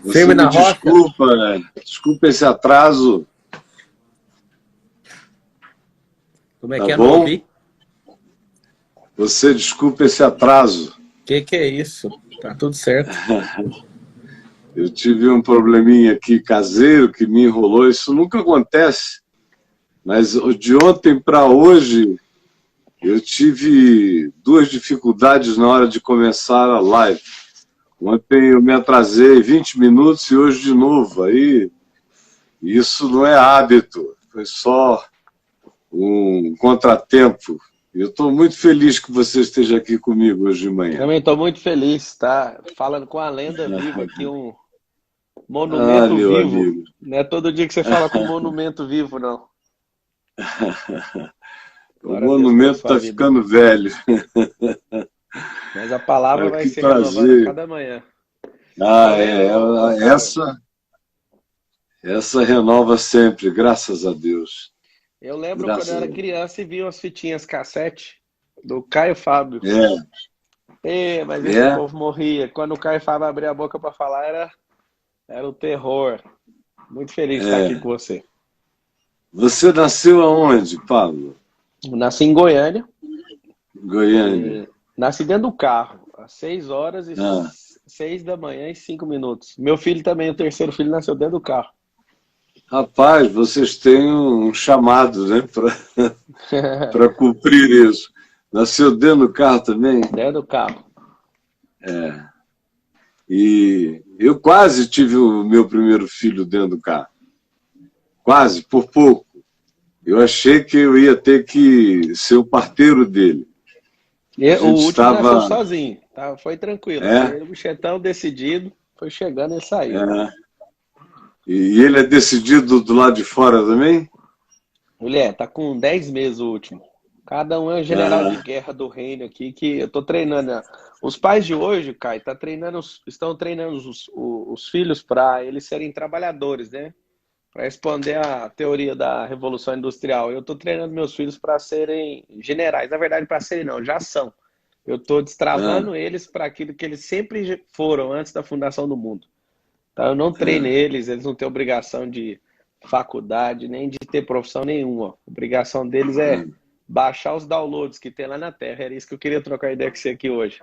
Você Firme me na rocha? desculpa, né? Desculpa esse atraso, Como é tá que é? Não bom? ouvi? Você desculpa esse atraso. Que é isso? Tá tudo certo. Eu tive um probleminha aqui caseiro que me enrolou. Isso nunca acontece, mas de ontem para hoje eu tive duas dificuldades na hora de começar a live. Ontem eu me atrasei 20 minutos e hoje de novo. Aí isso não é hábito, foi só um contratempo. Eu estou muito feliz que você esteja aqui comigo hoje de manhã. Também estou muito feliz, tá? Falando com a lenda viva aqui, um Ah, monumento meu vivo. amigo. Não é todo dia que você fala com um monumento vivo, não. O Glória a Deus pela monumento sua está vida. ficando velho. Mas a palavra Ah, vai que se renovando a prazer. cada manhã. Ah, Amém, ô Caio? essa renova sempre, graças a Deus. Eu lembro quando eu Graças a era Deus. criança e vi umas fitinhas cassete do Caio Fábio. É, Mas esse é. povo morria. Quando o Caio Fábio abria a boca para falar, era o terror. Muito feliz de estar aqui É. com você. Você nasceu aonde, Pablo? Eu nasci em Goiânia. Goiânia. Nasci dentro do carro, às 6 horas e Ah, 6 da manhã e 5 minutos. Meu filho também, o terceiro filho, nasceu dentro do carro. rapaz, vocês têm um chamado, né, para cumprir isso. Nasceu dentro do carro também? Dentro do carro. E eu quase tive o meu primeiro filho dentro do carro. Quase, por pouco. Eu achei que eu ia ter que ser o parteiro dele. A E o gente último nasceu estava. sozinho, tá? Foi tranquilo. É, Aquele bichetão decidido, foi chegando e saiu. é. E ele é decidido do lado de fora também? Mulher, tá com 10 meses o último. Cada um é um general de Ah, guerra do reino aqui que eu tô treinando, né? Os pais de hoje, Kai, estão treinando os filhos para eles serem trabalhadores, né? Para responder à teoria da Revolução Industrial. Eu estou treinando meus filhos para serem generais. Na verdade, para serem não, já são. Eu estou ah, destravando eles para aquilo que eles sempre foram antes da fundação do mundo. Então, eu não treino ah. eles não têm obrigação de faculdade, nem de ter profissão nenhuma. A obrigação deles é baixar os downloads que tem lá na Terra. Era isso que eu queria trocar ideia com você aqui hoje.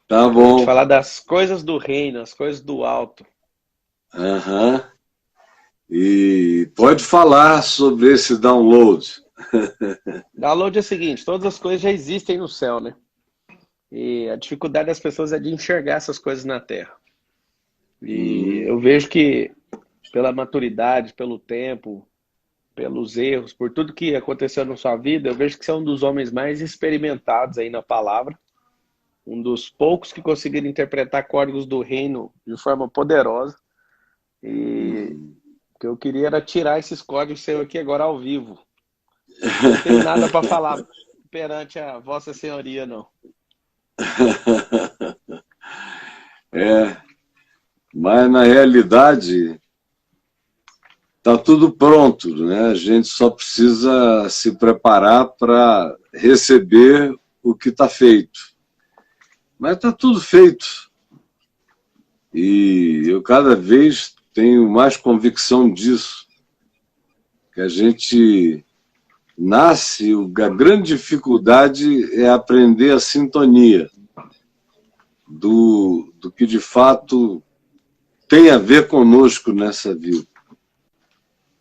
Tá Para a gente bom. falar das coisas do reino, as coisas do alto. Aham. E pode falar sobre esse download. Download é o seguinte, todas as coisas já existem no céu, né? E a dificuldade das pessoas é de enxergar essas coisas na Terra. E Uhum. eu vejo que pela maturidade, pelo tempo, pelos erros, por tudo que aconteceu na sua vida, eu vejo que você é um dos homens mais experimentados aí na palavra, um dos poucos que conseguiram interpretar códigos do reino de forma poderosa. E Uhum. o que eu queria era tirar esses códigos seu aqui agora ao vivo. Não tenho nada para falar perante a Vossa Senhoria, não. É, mas na realidade está tudo pronto, né? A gente só precisa se preparar para receber o que está feito. Mas está tudo feito. E eu cada vez tenho mais convicção disso, que a gente nasce, a grande dificuldade é aprender a sintonia do que de fato tem a ver conosco nessa vida.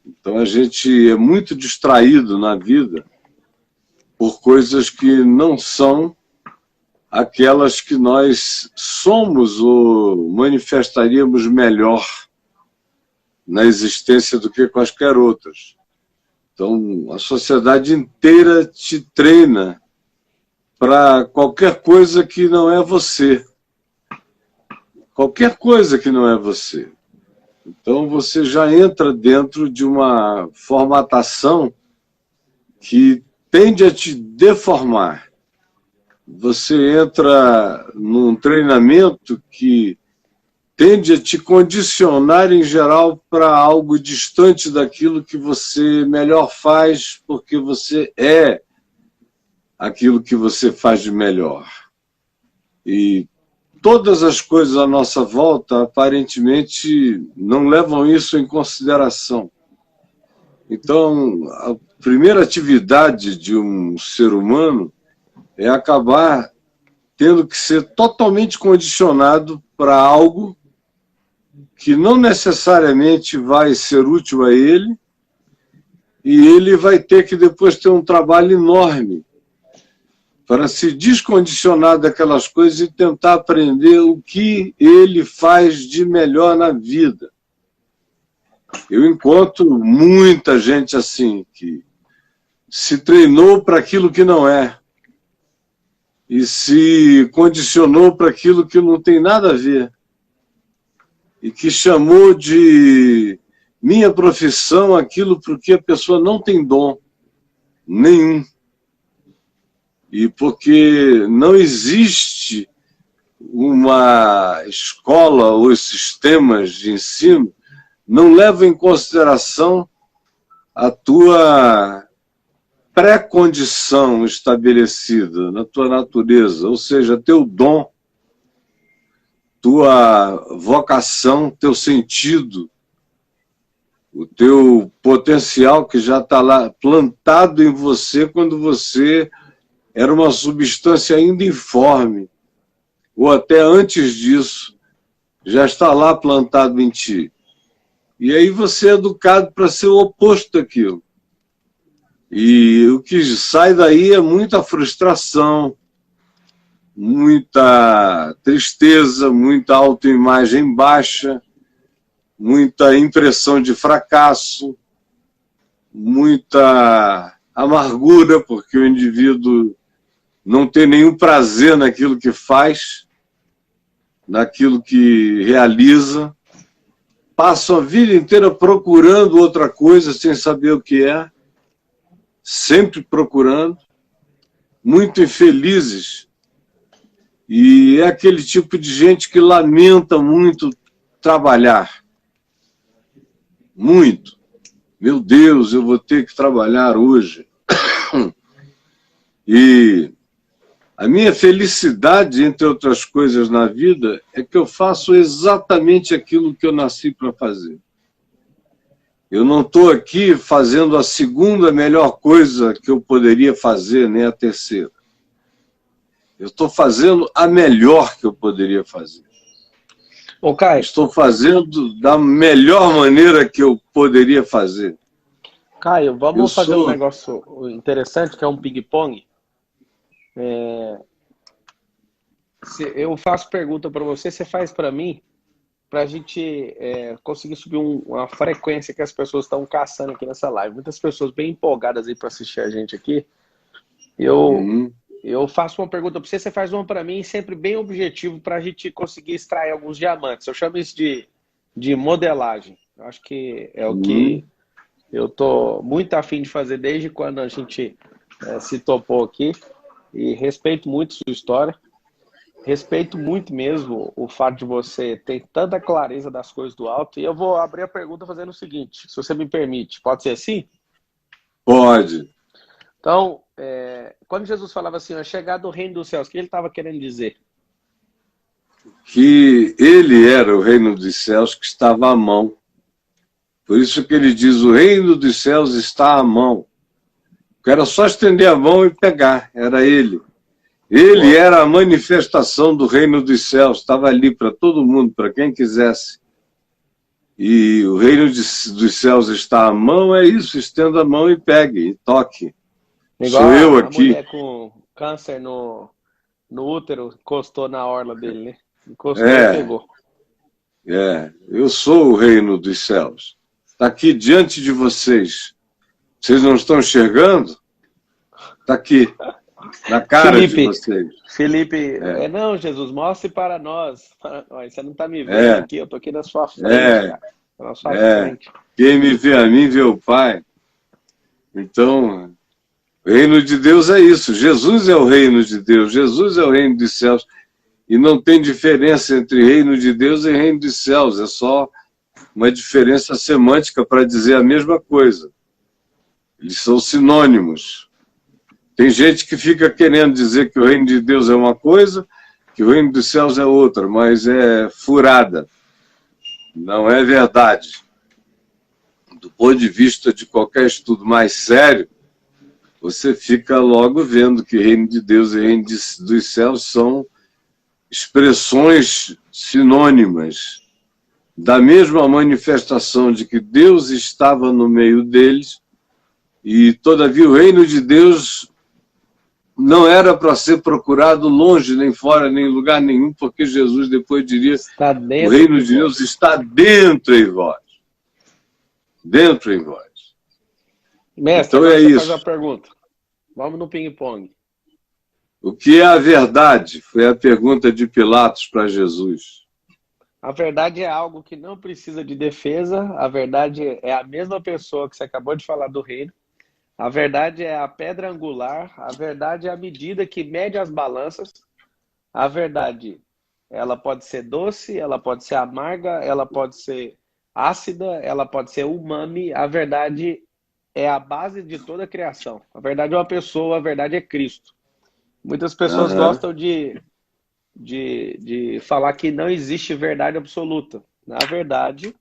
Então a gente é muito distraído na vida por coisas que não são aquelas que nós somos ou manifestaríamos melhor na existência do que quaisquer outras. Então a sociedade inteira te treina para qualquer coisa que não é você. Qualquer coisa que não é você. Então você já entra dentro de uma formatação que tende a te deformar. Você entra num treinamento que tende a te condicionar em geral para algo distante daquilo que você melhor faz, porque você aquilo que você faz de melhor. E todas as coisas à nossa volta, aparentemente, não levam isso em consideração. Então, a primeira atividade de um ser humano é acabar tendo que ser totalmente condicionado para algo que não necessariamente vai ser útil a ele, e ele vai ter que depois ter um trabalho enorme para se descondicionar daquelas coisas e tentar aprender o que ele faz de melhor na vida. Eu encontro muita gente assim, que se treinou para aquilo que não é, e se condicionou para aquilo que não tem nada a ver, e que chamou de minha profissão aquilo porque a pessoa não tem dom nenhum. E porque não existe uma escola ou sistemas de ensino não levam em consideração a tua pré-condição estabelecida na tua natureza, ou seja, teu dom, tua vocação, teu sentido, o teu potencial que já está lá plantado em você quando você era uma substância ainda informe, ou até antes disso, já está lá plantado em ti. E aí você é educado para ser o oposto daquilo. E o que sai daí é muita frustração, muita tristeza, muita autoimagem baixa, muita impressão de fracasso, muita amargura, porque o indivíduo não tem nenhum prazer naquilo que faz, naquilo que realiza, passa a vida inteira procurando outra coisa sem saber o que é, sempre procurando, muito infelizes. E é aquele tipo de gente que lamenta muito trabalhar. Muito. Meu Deus, eu vou ter que trabalhar hoje. E a minha felicidade, entre outras coisas na vida, é que eu faço exatamente aquilo que eu nasci para fazer. Eu não estou aqui fazendo a segunda melhor coisa que eu poderia fazer, nem a terceira. Eu estou fazendo a melhor que eu poderia fazer. Ô, Caio, estou fazendo da melhor maneira que eu poderia fazer. Caio, vamos fazer um negócio interessante, que é um ping-pong. Eu faço pergunta para você, você faz para mim, para a gente conseguir subir uma frequência que as pessoas estão caçando aqui nessa live. Muitas pessoas bem empolgadas aí para assistir a gente aqui. Eu faço uma pergunta para você, você faz uma para mim, sempre bem objetivo, para a gente conseguir extrair alguns diamantes. Eu chamo isso de modelagem. Eu acho que é o que eu estou muito afim de fazer desde quando a gente se topou aqui. E respeito muito sua história. Respeito muito mesmo o fato de você ter tanta clareza das coisas do alto. E eu vou abrir a pergunta fazendo o seguinte, se você me permite. Pode ser assim? Pode. Então, quando Jesus falava assim, a chegada do reino dos céus, o que ele estava querendo dizer? Que ele era o reino dos céus que estava à mão. Por isso que ele diz, o reino dos céus está à mão. Era só estender a mão e pegar, era ele. Ele era a manifestação do reino dos céus, estava ali para todo mundo, para quem quisesse. E o reino dos céus está à mão, é isso, estenda a mão e pegue, e toque. Igual sou eu a aqui. Mulher com câncer no útero, encostou na orla dele, né? Encostou e pegou. Eu sou o reino dos céus. Está aqui diante de vocês. Vocês não estão enxergando? Está aqui, na cara Felipe, de vocês. Felipe, não, Jesus, mostre para nós. Você não está me vendo aqui, eu estou aqui na sua frente, cara. Na sua frente. Quem me vê a mim, vê o Pai. Então, o reino de Deus é isso. Jesus é o reino de Deus. Jesus é o reino dos céus. E não tem diferença entre reino de Deus e reino dos céus. É só uma diferença semântica para dizer a mesma coisa. Eles são sinônimos. Tem gente que fica querendo dizer que o reino de Deus é uma coisa, que o reino dos céus é outra, mas é furada, não é verdade. Do ponto de vista de qualquer estudo mais sério, você fica logo vendo que reino de Deus e reino dos céus são expressões sinônimas da mesma manifestação de que Deus estava no meio deles, e todavia o reino de Deus não era para ser procurado longe, nem fora, nem em lugar nenhum, porque Jesus depois diria: o reino de Deus está dentro em vós. Dentro em vós. Mestre, então agora é você isso. faz a pergunta. Vamos no ping-pong. O que é a verdade? Foi a pergunta de Pilatos para Jesus. A verdade é algo que não precisa de defesa. A verdade é a mesma pessoa que você acabou de falar do reino. A verdade é a pedra angular. A verdade é a medida que mede as balanças. A verdade, ela pode ser doce, ela pode ser amarga, ela pode ser ácida, ela pode ser umami. A verdade é a base de toda a criação. A verdade é uma pessoa, a verdade é Cristo. Muitas pessoas gostam de falar que não existe verdade absoluta. Na verdade,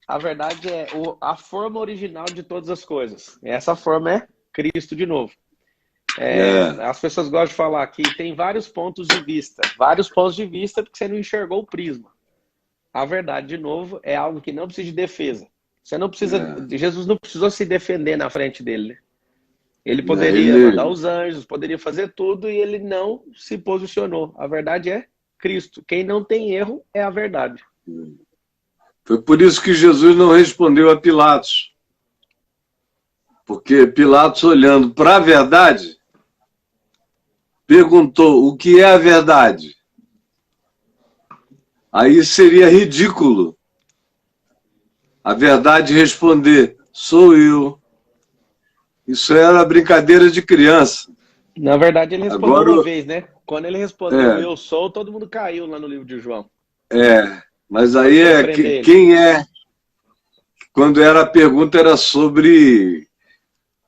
a verdade é a forma original de todas as coisas. Essa forma é Cristo de novo. As pessoas gostam de falar que tem vários pontos de vista. Vários pontos de vista porque você não enxergou o prisma. A verdade, de novo, é algo que não precisa de defesa. Você não precisa, Jesus não precisou se defender na frente dele, né? Ele poderia mandar os anjos, poderia fazer tudo, e ele não se posicionou. A verdade é Cristo. Quem não tem erro é a verdade. Foi por isso que Jesus não respondeu a Pilatos. Porque Pilatos, olhando para a verdade, perguntou: o que é a verdade? Aí seria ridículo a verdade responder: sou eu. Isso era brincadeira de criança. Na verdade, ele respondeu uma vez, né? Quando ele respondeu eu sou, todo mundo caiu lá no livro de João. Mas aí quem é? Quando a pergunta era sobre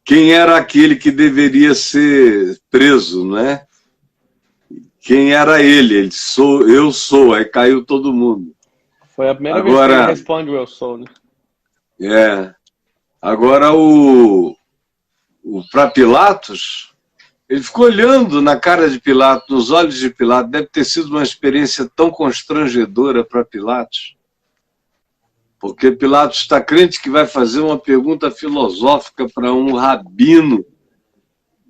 quem era aquele que deveria ser preso, né? Quem era ele? Ele sou, eu sou. Aí caiu todo mundo. Foi a primeira vez que ele responde o eu sou, né? Agora para Pilatos, ele ficou olhando na cara de Pilatos, nos olhos de Pilatos. Deve ter sido uma experiência tão constrangedora para Pilatos. Porque Pilatos está crente que vai fazer uma pergunta filosófica para um rabino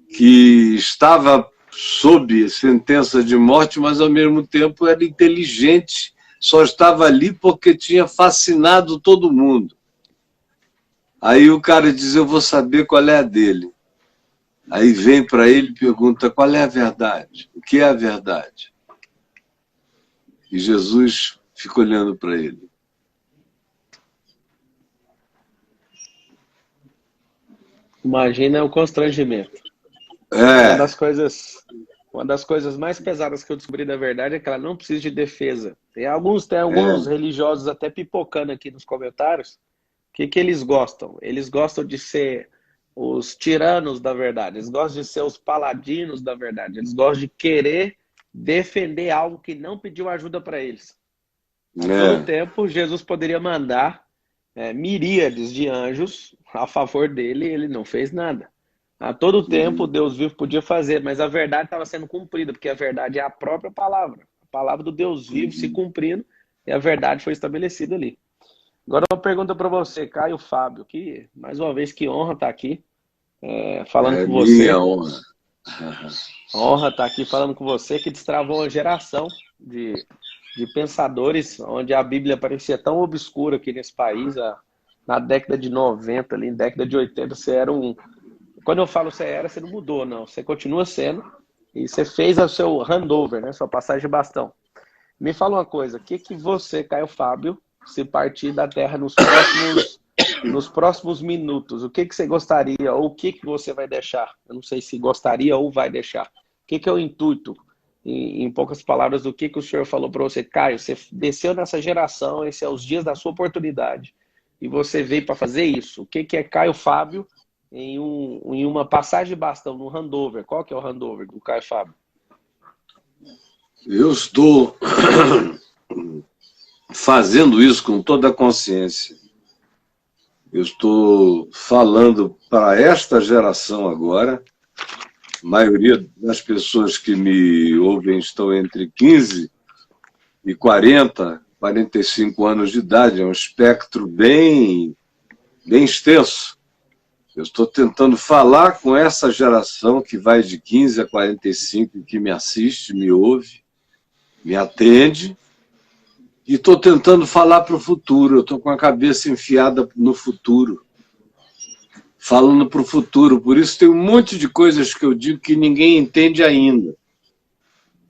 que estava sob sentença de morte, mas ao mesmo tempo era inteligente, só estava ali porque tinha fascinado todo mundo. Aí o cara diz: eu vou saber qual é a dele. Aí vem para ele e pergunta: qual é a verdade? O que é a verdade? E Jesus fica olhando para ele. Imagina o constrangimento. Uma das coisas mais pesadas que eu descobri da verdade é que ela não precisa de defesa. Tem alguns religiosos até pipocando aqui nos comentários. O que eles gostam? Eles gostam de ser os tiranos da verdade. Eles gostam de ser os paladinos da verdade. Eles gostam de querer defender algo que não pediu ajuda para eles. A todo tempo, Jesus poderia mandar miríades de anjos a favor dele, e ele não fez nada. A todo tempo, Deus vivo podia fazer, mas a verdade estava sendo cumprida, porque a verdade é a própria palavra. A palavra do Deus vivo se cumprindo, e a verdade foi estabelecida ali. Agora uma pergunta para você, Caio Fábio, que mais uma vez que honra estar aqui falando com você. Minha honra. Honra estar aqui falando com você, que destravou uma geração de pensadores, onde a Bíblia parecia tão obscura aqui nesse país. Na década de 90, ali, década de 80, você era um... Quando eu falo você não mudou, não. Você continua sendo, e você fez o seu handover, né? Sua passagem de bastão. Me fala uma coisa, o que você, Caio Fábio, se partir da Terra nos próximos minutos, o que você gostaria, ou o que você vai deixar? Eu não sei se gostaria ou vai deixar. O que é o intuito? Em poucas palavras, do que o senhor falou para você? Caio, você desceu nessa geração, esses são os dias da sua oportunidade, e você veio para fazer isso. O que é Caio Fábio em uma passagem de bastão, no handover? Qual que é o handover do Caio Fábio? Eu estou fazendo isso com toda a consciência. Eu estou falando para esta geração agora. A maioria das pessoas que me ouvem estão entre 15 e 40, 45 anos de idade. É um espectro bem extenso. Eu estou tentando falar com essa geração que vai de 15 a 45, que me assiste, me ouve, me atende, e estou tentando falar para o futuro. Eu estou com a cabeça enfiada no futuro, falando para o futuro. Por isso tem um monte de coisas que eu digo que ninguém entende ainda.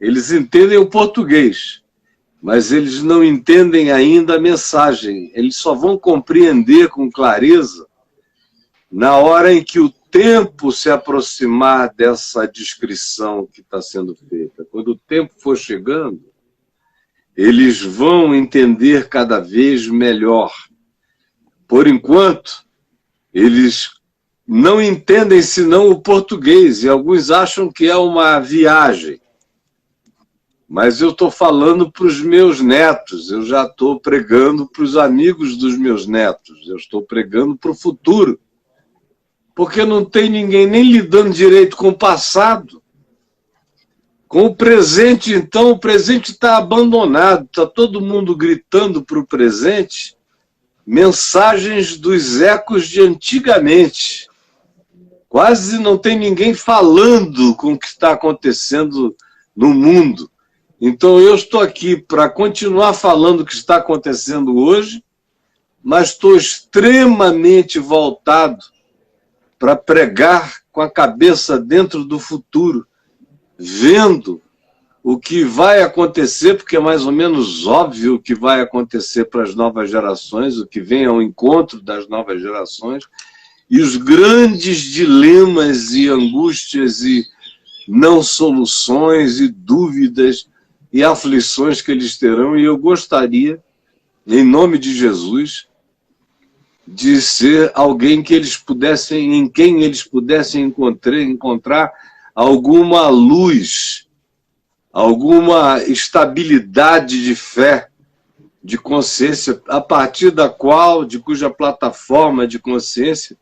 Eles entendem o português, mas eles não entendem ainda a mensagem. Eles só vão compreender com clareza na hora em que o tempo se aproximar dessa descrição que está sendo feita. Quando o tempo for chegando, eles vão entender cada vez melhor. Por enquanto, eles não entendem senão o português, e alguns acham que é uma viagem. Mas eu estou falando para os meus netos, eu já estou pregando para os amigos dos meus netos, eu estou pregando para o futuro. Porque não tem ninguém nem lidando direito com o passado. Com o presente, então, o presente está abandonado, está todo mundo gritando para o presente mensagens dos ecos de antigamente. Quase não tem ninguém falando com o que está acontecendo no mundo. Então eu estou aqui para continuar falando o que está acontecendo hoje, mas estou extremamente voltado para pregar com a cabeça dentro do futuro, vendo o que vai acontecer, porque é mais ou menos óbvio o que vai acontecer para as novas gerações, o que vem ao encontro das novas gerações, e os grandes dilemas e angústias e não soluções e dúvidas e aflições que eles terão. E eu gostaria, em nome de Jesus, de ser alguém que eles pudessem, em quem eles pudessem encontrar alguma luz, alguma estabilidade de fé, de consciência, a partir da qual, de cuja plataforma de consciência,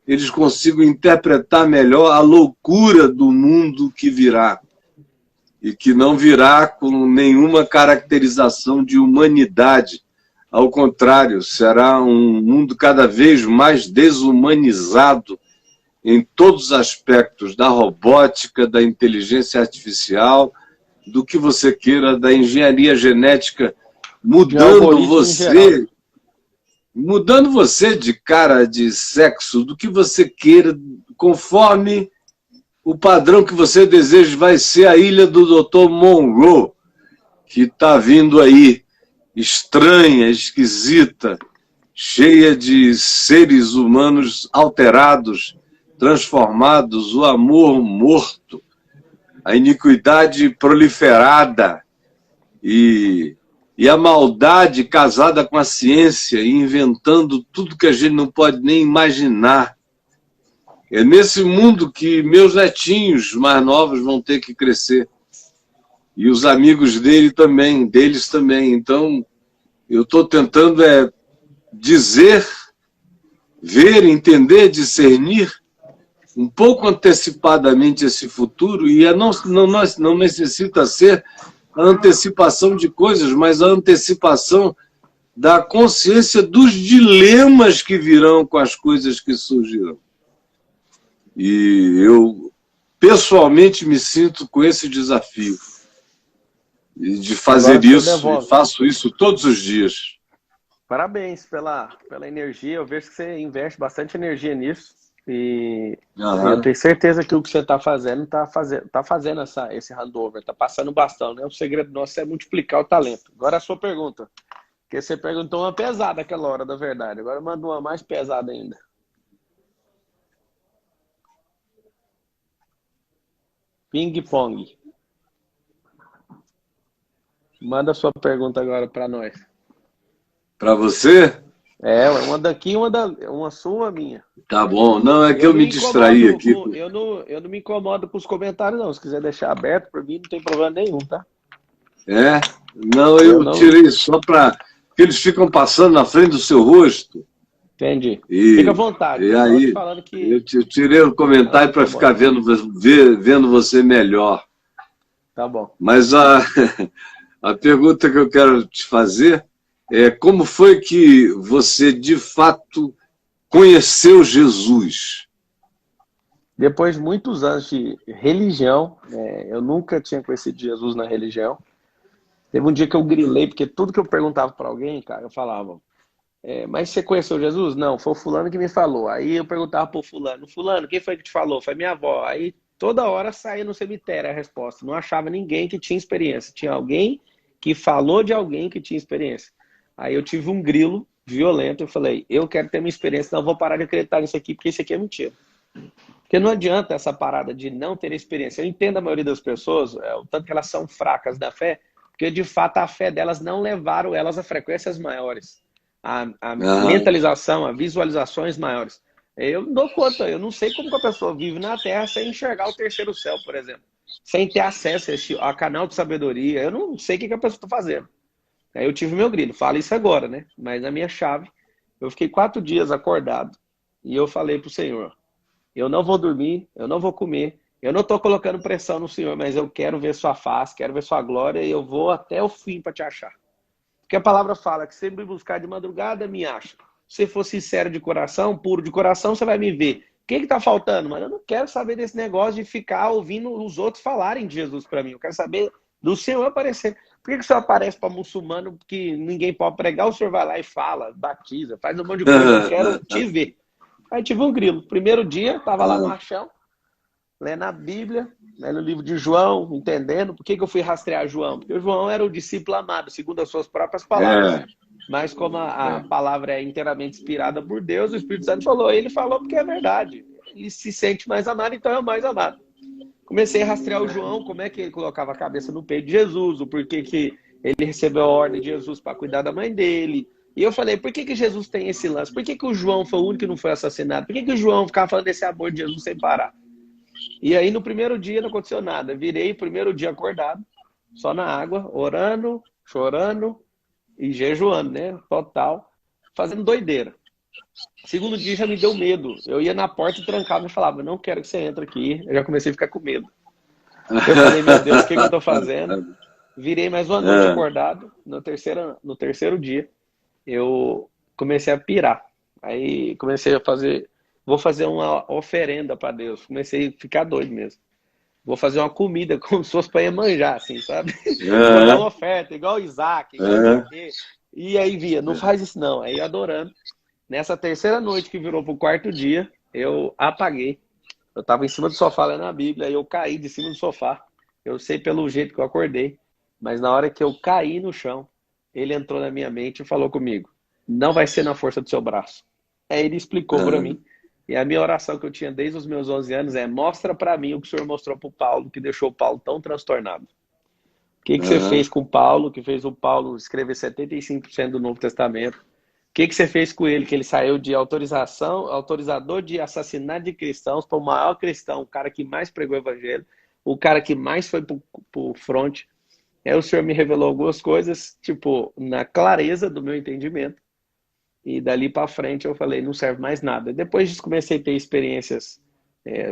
eles consigam interpretar melhor a loucura do mundo que virá, e que não virá com nenhuma caracterização de humanidade. Ao contrário, será um mundo cada vez mais desumanizado em todos os aspectos, da robótica, da inteligência artificial, do que você queira, da engenharia genética, mudando você de cara de sexo, do que você queira, conforme o padrão que você deseja. Vai ser a ilha do Dr. Monroe, que está vindo aí, estranha, esquisita, cheia de seres humanos alterados, transformados, o amor morto, a iniquidade proliferada e a maldade casada com a ciência, inventando tudo que a gente não pode nem imaginar. É nesse mundo que meus netinhos mais novos vão ter que crescer. E os amigos deles também. Então, eu estou tentando dizer, ver, entender, discernir um pouco antecipadamente esse futuro, e não necessita ser a antecipação de coisas, mas a antecipação da consciência dos dilemas que virão com as coisas que surgirão. E eu, pessoalmente, me sinto com esse desafio de fazer isso, e faço isso todos os dias. Parabéns pela energia, eu vejo que você investe bastante energia nisso, e eu tenho certeza que o que você está fazendo, está fazendo esse handover, está passando bastão, né? O segredo nosso é multiplicar o talento. Agora a sua pergunta, porque você perguntou uma pesada aquela hora da verdade, agora manda uma mais pesada ainda. Ping pong. Manda a sua pergunta agora para nós. Para você? Uma daqui, uma sua, minha. Tá bom. Não, é que eu me distraí aqui. Eu não me incomodo com os comentários, não. Se quiser deixar aberto, para mim não tem problema nenhum, tá? É? Não, Eu eu não tirei só para... que eles ficam passando na frente do seu rosto. entendi. Fica à E, vontade, e eu só te aí, falando eu que tirei o não me comentário para ficar incomoda. vendo você melhor. Tá bom. Mas a pergunta que eu quero te fazer é como foi que você, de fato, conheceu Jesus? Depois de muitos anos de religião, eu nunca tinha conhecido Jesus na religião. Teve um dia que eu grilei, porque tudo que eu perguntava para alguém, cara, eu falava, mas você conheceu Jesus? Não, foi o fulano que me falou. Aí eu perguntava pro fulano, fulano, quem foi que te falou? Foi minha avó. Aí toda hora saía no cemitério a resposta. Não achava ninguém que tinha experiência. Tinha alguém que falou de alguém que tinha experiência. Aí eu tive um grilo violento, eu falei, eu quero ter minha experiência, não vou parar de acreditar nisso aqui, porque isso aqui é mentira. Porque não adianta essa parada de não ter experiência. Eu entendo a maioria das pessoas, o tanto que elas são fracas da fé, porque de fato a fé delas não levaram elas a frequências maiores, a Ah, mentalização, a visualizações maiores. Eu não dou conta, eu não sei como que a pessoa vive na Terra sem enxergar o terceiro céu, por exemplo, sem ter acesso a canal de sabedoria. Eu não sei o que a pessoa está fazendo. Aí eu tive meu grilo, fala isso agora, né? Mas na minha chave, eu fiquei 4 dias acordado e eu falei pro Senhor, eu não vou dormir, eu não vou comer, eu não estou colocando pressão no Senhor, mas eu quero ver sua face, quero ver sua glória e eu vou até o fim para te achar. Porque a palavra fala que se me buscar de madrugada, me acha. Se for sincero de coração, puro de coração, você vai me ver. O que está faltando? Mas eu não quero saber desse negócio de ficar ouvindo os outros falarem de Jesus para mim. Eu quero saber do Senhor aparecer. Por que o Senhor aparece para muçulmano que ninguém pode pregar? O Senhor vai lá e fala, batiza, faz um monte de coisa. Eu quero te ver. Aí tive um grilo. Primeiro dia, estava lá no Rachão, lendo a Bíblia, lendo o livro de João, entendendo. Por que eu fui rastrear João? Porque o João era o discípulo amado, segundo as suas próprias palavras. é, Mas como a palavra é inteiramente inspirada por Deus, o Espírito Santo falou. Ele falou porque é verdade. Ele se sente mais amado, então é o mais amado. Comecei a rastrear o João, como é que ele colocava a cabeça no peito de Jesus, o porquê que ele recebeu a ordem de Jesus para cuidar da mãe dele. E eu falei, por que Jesus tem esse lance? Por que o João foi o único que não foi assassinado? Por que o João ficava falando desse amor de Jesus sem parar? E aí no primeiro dia não aconteceu nada. Virei primeiro dia acordado, só na água, orando, chorando e jejuando, né? Total, fazendo doideira. Segundo dia já me deu medo. Eu ia na porta e trancava e falava, não quero que você entre aqui. Eu já comecei a ficar com medo. Eu falei, meu Deus, o que eu tô fazendo? Virei mais uma noite é, acordado. No terceiro dia, eu comecei a pirar. Aí comecei a fazer, vou fazer uma oferenda para Deus. Comecei a ficar doido mesmo. Vou fazer uma comida como se fosse para Iemanjá, assim, sabe? Vou dar uma oferta, igual Isaac, igual não sei o quê. E aí via, não faz isso não. Aí adorando. Nessa terceira noite que virou pro quarto dia, eu apaguei. Eu estava em cima do sofá lendo a Bíblia e eu caí de cima do sofá. Eu sei pelo jeito que eu acordei, mas na hora que eu caí no chão, ele entrou na minha mente e falou comigo: não vai ser na força do seu braço. Aí ele explicou para mim. E a minha oração que eu tinha desde os meus 11 anos é: mostra para mim o que o Senhor mostrou para o Paulo, que deixou o Paulo tão transtornado. O que você fez com o Paulo, que fez o Paulo escrever 75% do Novo Testamento? O que você fez com ele, que ele saiu de autorizador de assassinato de cristãos para o maior cristão, o cara que mais pregou o evangelho, o cara que mais foi para o front. Aí o Senhor me revelou algumas coisas, tipo, na clareza do meu entendimento. E dali para frente eu falei, não serve mais nada. Depois disso comecei a ter experiências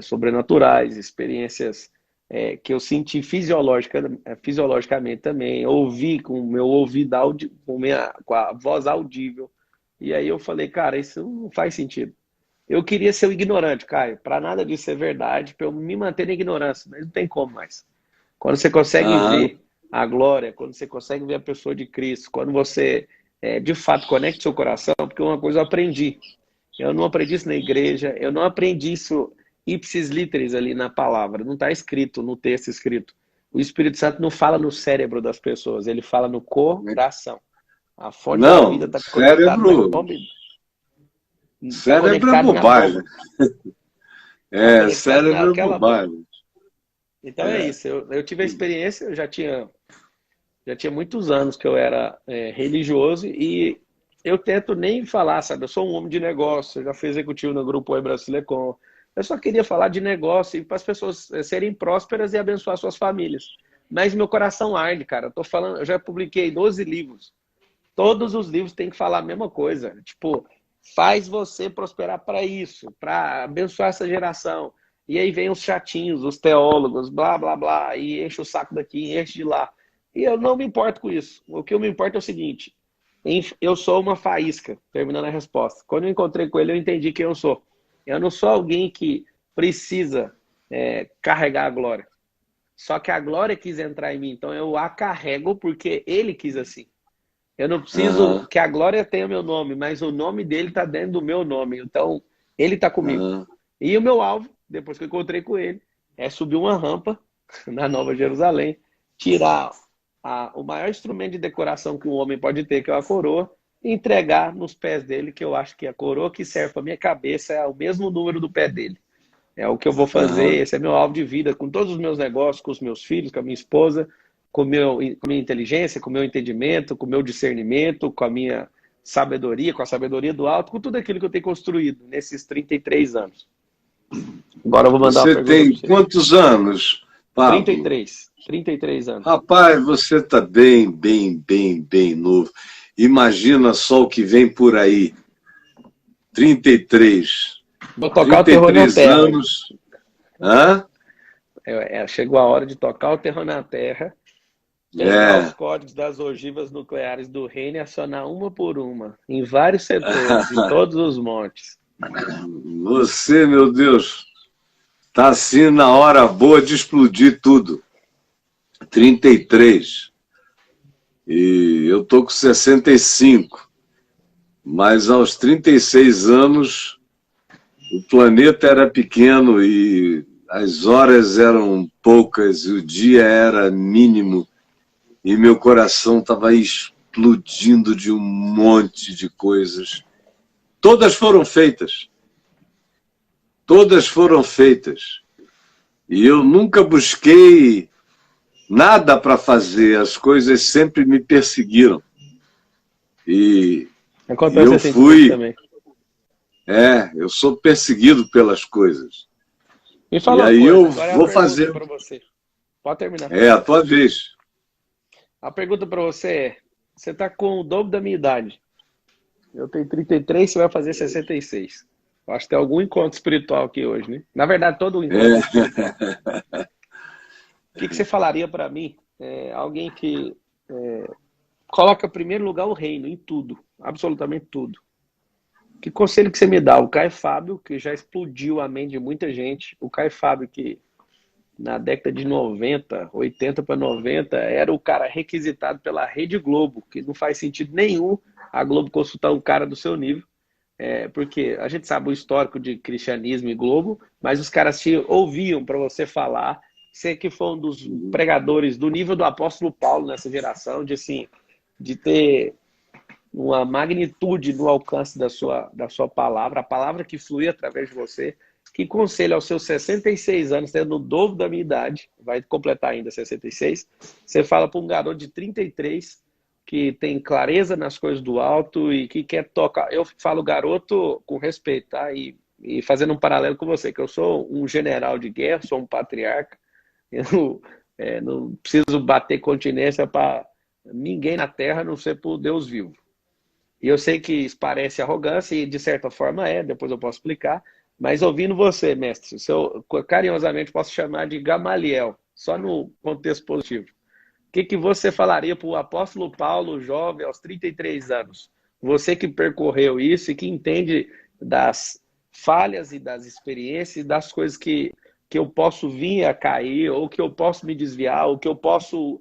sobrenaturais, experiências que eu senti fisiologicamente também, ouvi com o meu ouvido com a voz audível. E aí eu falei, cara, isso não faz sentido. Eu queria ser o ignorante, Caio, para nada disso ser verdade, para eu me manter na ignorância, mas não tem como mais. Quando você consegue ver a glória, quando você consegue ver a pessoa de Cristo, quando você de fato conecta seu coração, porque uma coisa eu aprendi. Eu não aprendi isso na igreja, eu não aprendi isso ipsis literis ali na palavra, não está escrito no texto escrito. O Espírito Santo não fala no cérebro das pessoas, ele fala no coração. A fonte da vida não, está conectada tá cérebro é conectado na bobagem. bomba, tá É, conectado cérebro é naquela bomba. bobagem. Então é isso, eu tive a experiência, eu já tinha muitos anos que eu era religioso e eu tento nem falar, sabe? Eu sou um homem de negócio, eu já fui executivo no Grupo Oi Brasilecom. Eu só queria falar de negócio e para as pessoas serem prósperas e abençoar suas famílias. mas meu coração arde, cara. Eu tô falando, eu já publiquei 12 livros. Todos os livros têm que falar a mesma coisa. Tipo, faz você prosperar para isso, para abençoar essa geração. E aí vem os chatinhos, os teólogos, blá, blá, blá, e enche o saco daqui, enche de lá. E eu não me importo com isso. O que eu me importo é o seguinte, eu sou uma faísca, terminando a resposta. Quando eu encontrei com ele, eu entendi quem eu sou. Eu não sou alguém que precisa carregar a glória. Só que a glória quis entrar em mim, então eu a carrego porque ele quis assim. Eu não preciso que a glória tenha meu nome, mas o nome dele está dentro do meu nome. Então, ele está comigo. E o meu alvo, depois que eu encontrei com ele, é subir uma rampa na Nova Jerusalém, tirar o maior instrumento de decoração que um homem pode ter, que é a coroa, e entregar nos pés dele, que eu acho que a coroa que serve para minha cabeça é o mesmo número do pé dele. É o que eu vou fazer, esse é meu alvo de vida, com todos os meus negócios, com os meus filhos, com a minha esposa, com a minha inteligência, com o meu entendimento, com o meu discernimento, com a minha sabedoria, com a sabedoria do alto, com tudo aquilo que eu tenho construído nesses 33 anos. Agora eu vou mandar uma pergunta pra você. Você tem quantos anos, Pablo? 33 anos. Rapaz, você está bem novo. Imagina só o que vem por aí. 33. Vou tocar o terror na terra. Anos. Hã? Chegou a hora de tocar o terror na terra, pegar os códigos das ogivas nucleares do reino e acionar uma por uma, em vários setores, em todos os montes. Você, meu Deus, está assim na hora boa de explodir tudo. 33. E eu tô com 65. Mas aos 36 anos, o planeta era pequeno e as horas eram poucas e o dia era mínimo. E meu coração estava explodindo de um monte de coisas. Todas foram feitas. Todas foram feitas. E eu nunca busquei nada para fazer. As coisas sempre me perseguiram. E eu fui... também. Eu sou perseguido pelas coisas. Me fala e aí eu vou é fazer para você. Pode terminar. É a tua vez. A pergunta para você é: você está com o dobro da minha idade. Eu tenho 33, você vai fazer 66. Eu acho que tem algum encontro espiritual aqui hoje, né? Na verdade, todo o encontro. O que você falaria para mim? Alguém que coloca em primeiro lugar o reino em tudo, absolutamente tudo. Que conselho que você me dá? O Caio Fábio, que já explodiu a mente de muita gente. O Caio Fábio, que na década de 90, 80 para 90, era o cara requisitado pela Rede Globo, que não faz sentido nenhum a Globo consultar um cara do seu nível, porque a gente sabe o histórico de cristianismo e Globo, mas os caras te ouviam para você falar. Você que foi um dos pregadores do nível do apóstolo Paulo nessa geração, de ter uma magnitude no alcance da sua palavra, a palavra que flui através de você. Que conselho aos seus 66 anos, tendo o dobro da minha idade, vai completar ainda 66, você fala para um garoto de 33 que tem clareza nas coisas do alto e que quer tocar. Eu falo garoto com respeito, tá? E fazendo um paralelo com você, que eu sou um general de guerra, sou um patriarca, eu não preciso bater continência para ninguém na terra, a não ser por Deus vivo. E eu sei que isso parece arrogância, e de certa forma depois eu posso explicar, mas ouvindo você, mestre, eu carinhosamente posso chamar de Gamaliel, só no contexto positivo. O que você falaria para o apóstolo Paulo, jovem, aos 33 anos? Você que percorreu isso e que entende das falhas e das experiências e das coisas que eu posso vir a cair, ou que eu posso me desviar, ou que eu posso,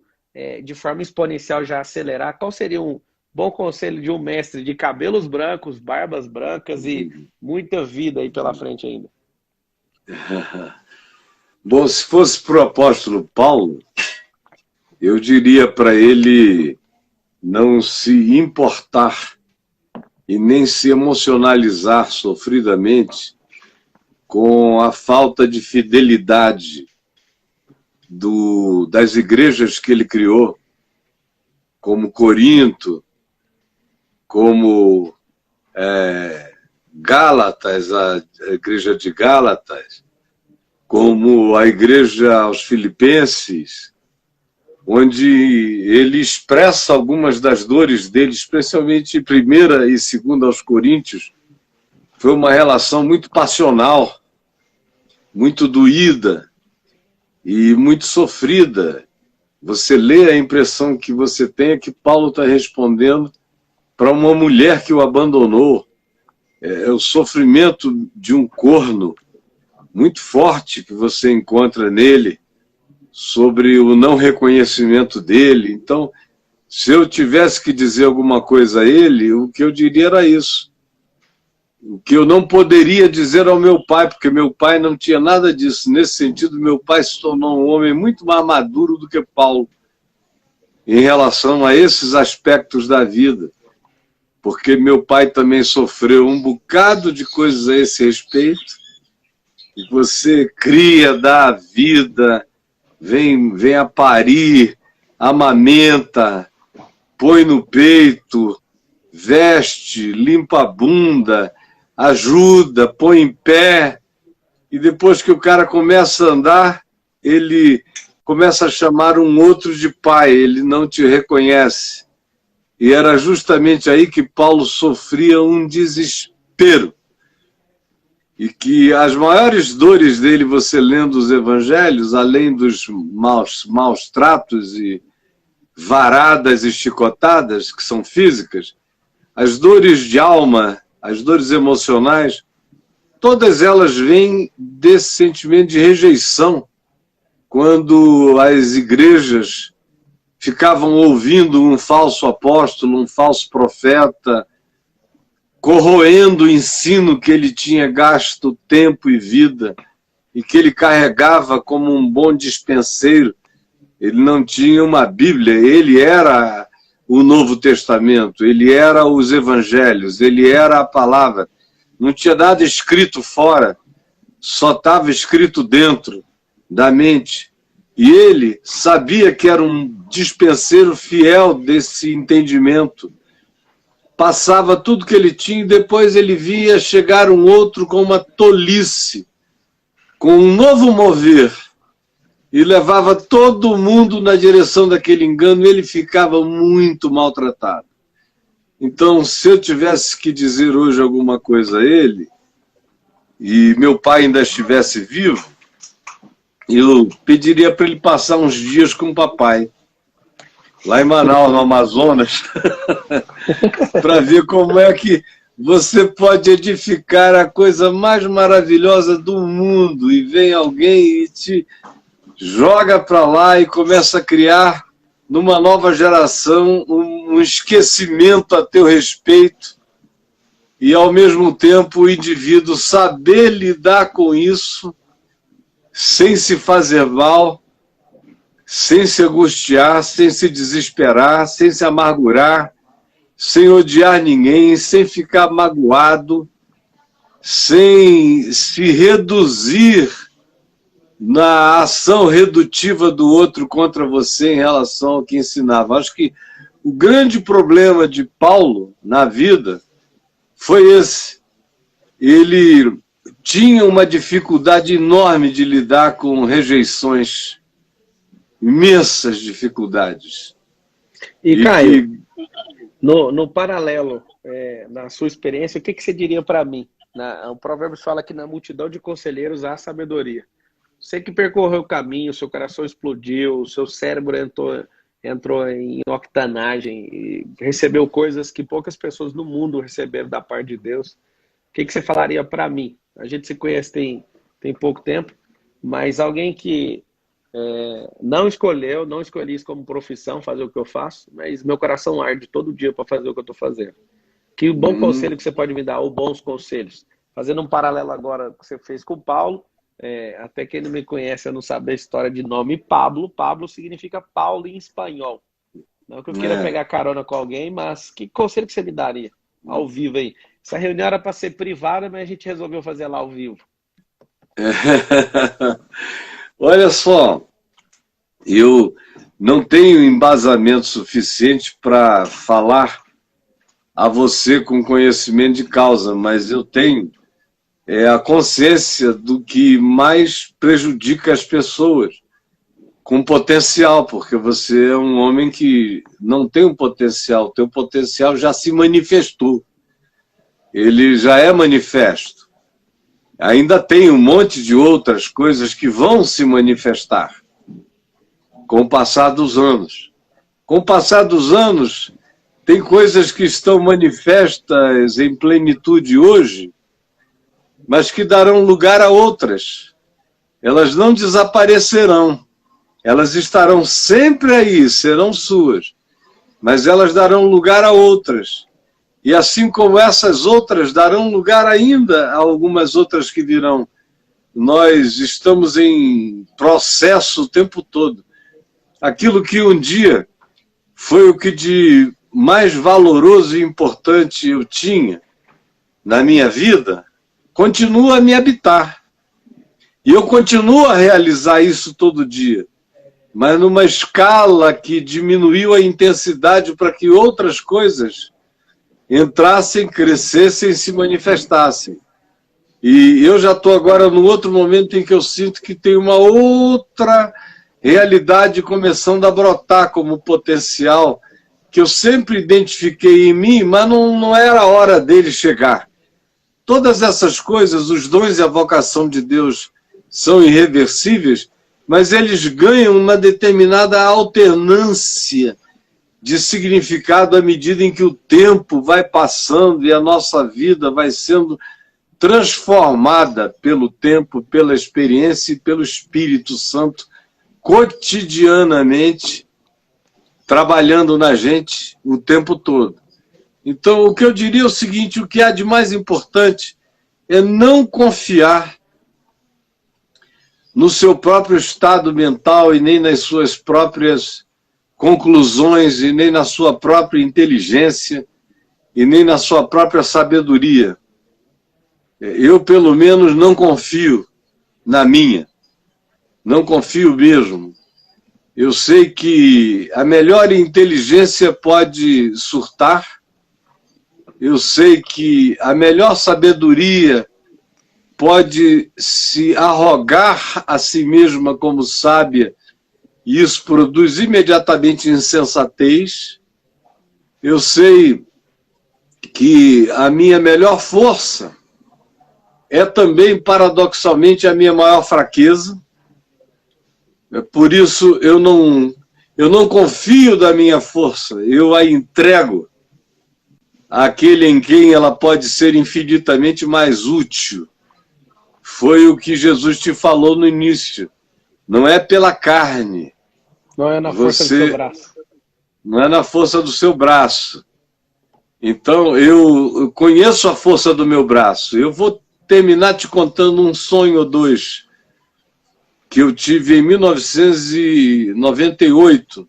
de forma exponencial, já acelerar. Qual seria um bom conselho de um mestre de cabelos brancos, barbas brancas e muita vida aí pela frente ainda? Bom, se fosse para o apóstolo Paulo, eu diria para ele não se importar e nem se emocionalizar sofridamente com a falta de fidelidade das igrejas que ele criou, como Corinto, como Gálatas, a igreja de Gálatas, como a igreja aos Filipenses, onde ele expressa algumas das dores dele, especialmente 1ª e 2ª aos Coríntios. Foi uma relação muito passional, muito doída e muito sofrida. Você lê, a impressão que você tem é que Paulo está respondendo para uma mulher que o abandonou. É o sofrimento de um corno muito forte que você encontra nele, sobre o não reconhecimento dele. Então, se eu tivesse que dizer alguma coisa a ele, o que eu diria era isso. O que eu não poderia dizer ao meu pai, porque meu pai não tinha nada disso. Nesse sentido, meu pai se tornou um homem muito mais maduro do que Paulo, em relação a esses aspectos da vida. Porque meu pai também sofreu um bocado de coisas a esse respeito. E você cria, dá vida, vem a parir, amamenta, põe no peito, veste, limpa a bunda, ajuda, põe em pé, e depois que o cara começa a andar, ele começa a chamar um outro de pai, ele não te reconhece. E era justamente aí que Paulo sofria um desespero. E que as maiores dores dele, você lendo os evangelhos, além dos maus tratos e varadas e chicotadas, que são físicas, as dores de alma, as dores emocionais, todas elas vêm desse sentimento de rejeição, quando as igrejas ficavam ouvindo um falso apóstolo, um falso profeta, corroendo o ensino que ele tinha gasto tempo e vida, e que ele carregava como um bom dispenseiro. Ele não tinha uma Bíblia, ele era o Novo Testamento, ele era os Evangelhos, ele era a palavra. Não tinha nada escrito fora, só estava escrito dentro da mente. E ele sabia que era um dispenseiro fiel desse entendimento. Passava tudo que ele tinha e depois ele via chegar um outro com uma tolice, com um novo mover, e levava todo mundo na direção daquele engano, e ele ficava muito maltratado. Então, se eu tivesse que dizer hoje alguma coisa a ele, e meu pai ainda estivesse vivo, eu pediria para ele passar uns dias com o papai, lá em Manaus, no Amazonas, para ver como é que você pode edificar a coisa mais maravilhosa do mundo, e vem alguém e te joga para lá e começa a criar, numa nova geração, um esquecimento a teu respeito, e ao mesmo tempo o indivíduo saber lidar com isso, sem se fazer mal, sem se angustiar, sem se desesperar, sem se amargurar, sem odiar ninguém, sem ficar magoado, sem se reduzir na ação redutiva do outro contra você em relação ao que ensinava. Acho que o grande problema de Paulo na vida foi esse. Ele tinha uma dificuldade enorme de lidar com rejeições, imensas dificuldades. E Caio, no paralelo, na sua experiência, o que você diria para mim? O Provérbios fala que na multidão de conselheiros há sabedoria. Você que percorreu o caminho, seu coração explodiu, o seu cérebro entrou em octanagem e recebeu coisas que poucas pessoas no mundo receberam da parte de Deus. O que você falaria para mim? A gente se conhece tem pouco tempo, mas alguém que não escolhi isso como profissão, fazer o que eu faço, mas meu coração arde todo dia para fazer o que eu estou fazendo. Que bom conselho que você pode me dar, ou bons conselhos. Fazendo um paralelo agora que você fez com o Paulo, até quem não me conhece, eu não sabe a história de nome Pablo. Pablo significa Paulo em espanhol. Não que eu queira pegar carona com alguém, mas que conselho que você me daria ao vivo aí? Essa reunião era para ser privada, mas a gente resolveu fazer lá ao vivo. Olha só, eu não tenho embasamento suficiente para falar a você com conhecimento de causa, mas eu tenho a consciência do que mais prejudica as pessoas. com potencial, porque você é um homem que não tem um potencial, o teu potencial já se manifestou, ele já é manifesto. Ainda tem um monte de outras coisas que vão se manifestar com o passar dos anos. Com o passar dos anos, tem coisas que estão manifestas em plenitude hoje, mas que darão lugar a outras. Elas não desaparecerão. Elas estarão sempre aí, serão suas, mas elas darão lugar a outras. E assim como essas outras darão lugar ainda a algumas outras que virão. Nós estamos em processo o tempo todo. Aquilo que um dia foi o que de mais valoroso e importante eu tinha na minha vida, continua a me habitar. E eu continuo a realizar isso todo dia, mas numa escala que diminuiu a intensidade para que outras coisas entrassem, crescessem e se manifestassem. E eu já estou agora num outro momento em que eu sinto que tem uma outra realidade começando a brotar como potencial, que eu sempre identifiquei em mim, mas não era a hora dele chegar. Todas essas coisas, os dons e a vocação de Deus são irreversíveis, mas eles ganham uma determinada alternância de significado à medida em que o tempo vai passando e a nossa vida vai sendo transformada pelo tempo, pela experiência e pelo Espírito Santo, cotidianamente, trabalhando na gente o tempo todo. Então, o que eu diria é o seguinte, o que há de mais importante é não confiar no seu próprio estado mental e nem nas suas próprias conclusões e nem na sua própria inteligência e nem na sua própria sabedoria. Eu, pelo menos, não confio na minha. Não confio mesmo. Eu sei que a melhor inteligência pode surtar. Eu sei que a melhor sabedoria pode se arrogar a si mesma como sábia, e isso produz imediatamente insensatez. Eu sei que a minha melhor força é também, paradoxalmente, a minha maior fraqueza. Por isso, eu não confio da minha força, eu a entrego àquele em quem ela pode ser infinitamente mais útil. Foi o que Jesus te falou no início. Não é pela carne. Não é na força do seu braço. Não é na força do seu braço. Então, eu conheço a força do meu braço. Eu vou terminar te contando um sonho ou dois que eu tive em 1998.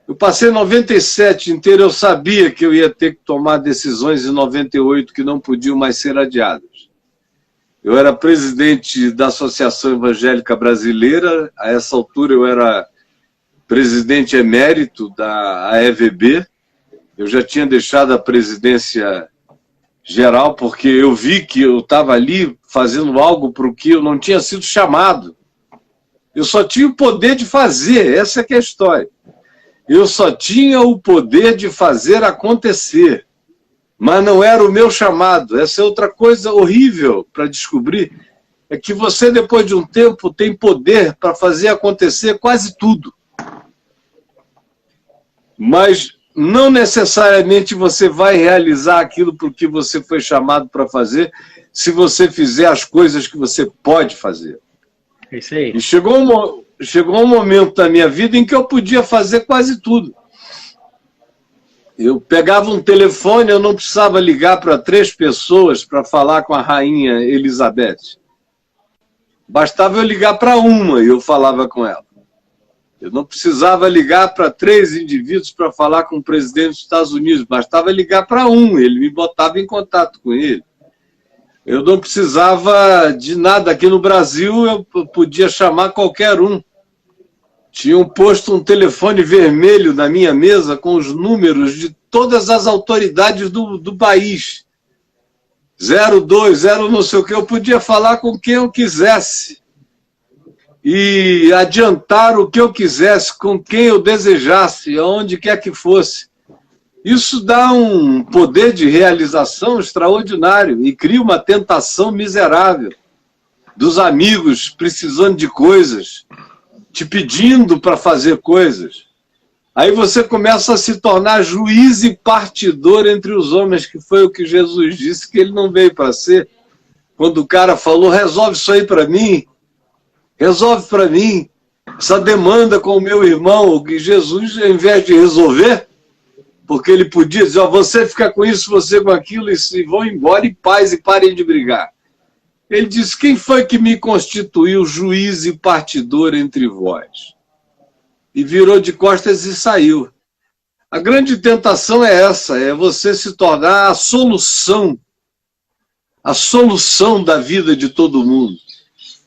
Eu passei 97 inteiro, eu sabia que eu ia ter que tomar decisões em 98 que não podiam mais ser adiadas. Eu era presidente da Associação Evangélica Brasileira, a essa altura eu era presidente emérito da AEVB, eu já tinha deixado a presidência geral porque eu vi que eu estava ali fazendo algo para o que eu não tinha sido chamado. Eu só tinha o poder de fazer, essa é que é a história. Eu só tinha o poder de fazer acontecer, mas não era o meu chamado. Essa é outra coisa horrível para descobrir, é que você, depois de um tempo, tem poder para fazer acontecer quase tudo. Mas não necessariamente você vai realizar aquilo por que você foi chamado para fazer, se você fizer as coisas que você pode fazer. É isso aí. E chegou um momento da minha vida em que eu podia fazer quase tudo. Eu pegava um telefone, eu não precisava ligar para 3 pessoas para falar com a rainha Elizabeth. Bastava eu ligar para uma e eu falava com ela. Eu não precisava ligar para 3 indivíduos para falar com o presidente dos Estados Unidos. Bastava ligar para um, ele me botava em contato com ele. Eu não precisava de nada. Aqui no Brasil eu podia chamar qualquer um. Tinham posto um telefone vermelho na minha mesa com os números de todas as autoridades do país. 02, 0 não sei o que, eu podia falar com quem eu quisesse. e adiantar o que eu quisesse, com quem eu desejasse, aonde quer que fosse. Isso dá um poder de realização extraordinário e cria uma tentação miserável dos amigos precisando de coisas, te pedindo para fazer coisas. Aí você começa a se tornar juiz e partidor entre os homens, que foi o que Jesus disse que ele não veio para ser. Quando o cara falou, resolve isso aí para mim, resolve para mim, essa demanda com o meu irmão, o que Jesus, ao invés de resolver, porque ele podia dizer, ó, você fica com isso, você com aquilo, e vão embora em paz e parem de brigar. Ele disse, quem foi que me constituiu juiz e partidor entre vós? E virou de costas e saiu. A grande tentação é essa, é você se tornar a solução da vida de todo mundo.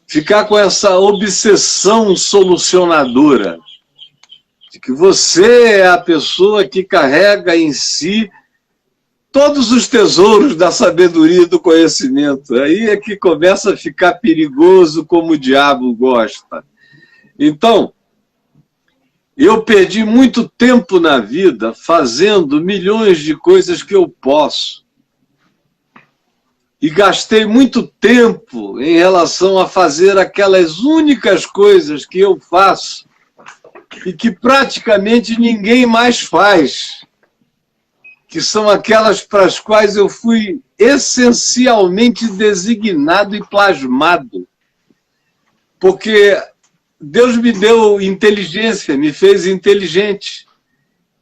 Ficar com essa obsessão solucionadora, de que você é a pessoa que carrega em si todos os tesouros da sabedoria e do conhecimento. Aí é que começa a ficar perigoso, como o diabo gosta. Então, eu perdi muito tempo na vida fazendo milhões de coisas que eu posso. E gastei muito tempo em relação a fazer aquelas únicas coisas que eu faço e que praticamente ninguém mais faz, que são aquelas para as quais eu fui essencialmente designado e plasmado. Porque Deus me deu inteligência, me fez inteligente.